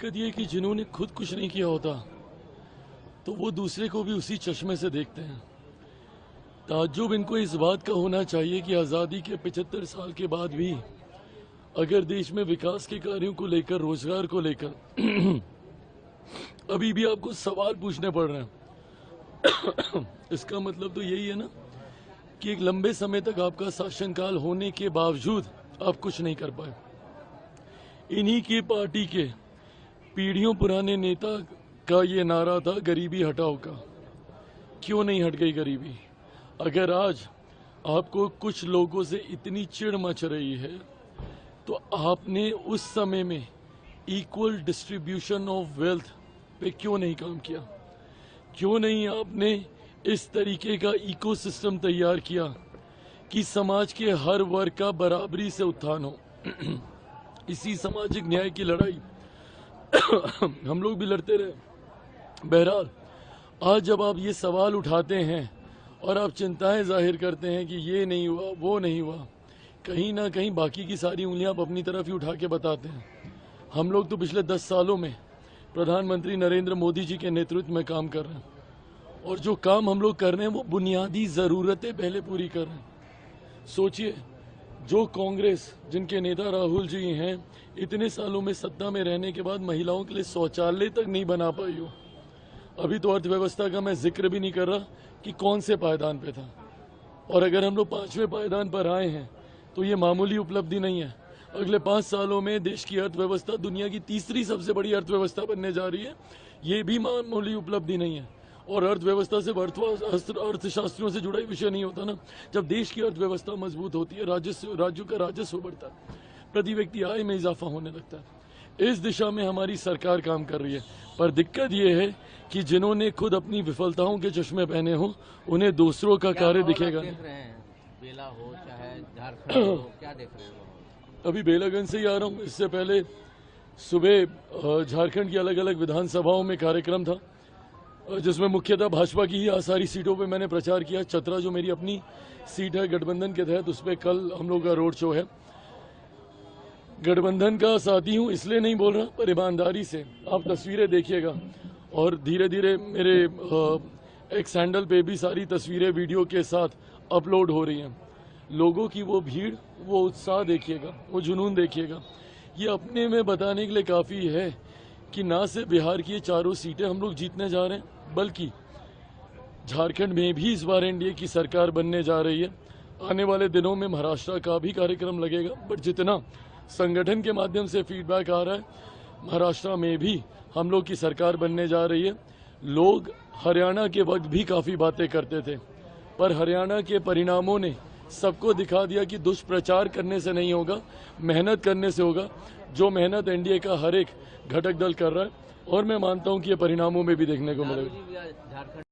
दिक्कत ये है कि जिन्होंने खुद कुछ नहीं किया होता तो वो दूसरे को भी उसी चश्मे से देखते हैं। ताज्जुब इनको इस बात का होना चाहिए कि आज़ादी के 75 साल के बाद भी अगर देश में विकास के कार्यों को लेकर, रोजगार को लेकर अभी भी आपको सवाल पूछने पड़ रहे हैं इसका मतलब तो यही है ना कि एक लंबे समय तक आपका शासनकाल होने के बावजूद आप कुछ नहीं कर पाए। इन्हीं की पार्टी के पीढ़ियों पुराने नेता का ये नारा था, गरीबी हटाओ का। क्यों नहीं हट गई गरीबी? अगर आज आपको कुछ लोगों से इतनी चिढ़ मच रही है तो आपने उस समय में इक्वल डिस्ट्रीब्यूशन ऑफ वेल्थ पे क्यों नहीं काम किया? क्यों नहीं आपने इस तरीके का इकोसिस्टम तैयार किया कि समाज के हर वर्ग का बराबरी से उत्थान हो? इसी सामाजिक न्याय की लड़ाई हम लोग भी लड़ते रहे। बहरहाल, आज जब आप ये सवाल उठाते हैं और आप चिंताएं जाहिर करते हैं कि ये नहीं हुआ, वो नहीं हुआ, कहीं ना कहीं बाकी की सारी उंगलियां आप अपनी तरफ ही उठा के बताते हैं। हम लोग तो पिछले 10 सालों में प्रधानमंत्री नरेंद्र मोदी जी के नेतृत्व में काम कर रहे हैं और जो काम हम लोग कर रहे हैं वो बुनियादी ज़रूरतें पहले पूरी कर रहे हैं। सोचिए, जो कांग्रेस जिनके नेता राहुल जी हैं, इतने सालों में सत्ता में रहने के बाद महिलाओं के लिए शौचालय तक नहीं बना पाई हो। अभी तो अर्थव्यवस्था का मैं जिक्र भी नहीं कर रहा कि कौन से पायदान पे था, और अगर हम लोग 5वें पायदान पर आए हैं तो ये मामूली उपलब्धि नहीं है। अगले 5 सालों में देश की अर्थव्यवस्था दुनिया की तीसरी सबसे बड़ी अर्थव्यवस्था बनने जा रही है, ये भी मामूली उपलब्धि नहीं है। और अर्थव्यवस्था सिर्फ अर्थशास्त्रियों से जुड़ा ही विषय नहीं होता ना। जब देश की अर्थव्यवस्था मजबूत होती है, राज्यों का राजस्व बढ़ता है, प्रति व्यक्ति आय में इजाफा होने लगता है। इस दिशा में हमारी सरकार काम कर रही है, पर दिक्कत यह है कि जिन्होंने खुद अपनी विफलताओं के चश्मे पहने हो उन्हें दूसरों का कार्य दिखेगा नहीं। बेला हो चाहे झारखंड हो, क्या देख रहे हो? अभी बेलागंज से ही आ रहा हूँ। इससे पहले सुबह झारखंड की अलग अलग विधानसभाओं में कार्यक्रम था जिसमें मुख्यतः भाजपा की ही सारी सीटों पे मैंने प्रचार किया। चतरा जो मेरी अपनी सीट है गठबंधन के तहत, उस पर कल हम लोग का रोड शो है। गठबंधन का साथी हूँ इसलिए नहीं बोल रहा, पर ईमानदारी से आप तस्वीरें देखिएगा और धीरे धीरे मेरे एक्स हैंडल पे भी सारी तस्वीरें वीडियो के साथ अपलोड हो रही हैं। लोगों की वो भीड़, वो उत्साह देखिएगा, वो जुनून देखिएगा। ये अपने में बताने के लिए काफ़ी है कि ना सिर्फ बिहार की 4 सीटें हम लोग जीतने जा रहे हैं, बल्कि झारखंड में भी इस बार एनडीए की सरकार बनने जा रही है। आने वाले दिनों में महाराष्ट्र का भी कार्यक्रम लगेगा, बट जितना संगठन के माध्यम से फीडबैक आ रहा है, महाराष्ट्र में भी हम लोग की सरकार बनने जा रही है। लोग हरियाणा के वक्त भी काफ़ी बातें करते थे, पर हरियाणा के परिणामों ने सबको दिखा दिया कि दुष्प्रचार करने से नहीं होगा, मेहनत करने से होगा। जो मेहनत एनडीए का हर एक घटक दल कर रहा है, और मैं मानता हूं कि ये परिणामों में भी देखने को मिलेगा।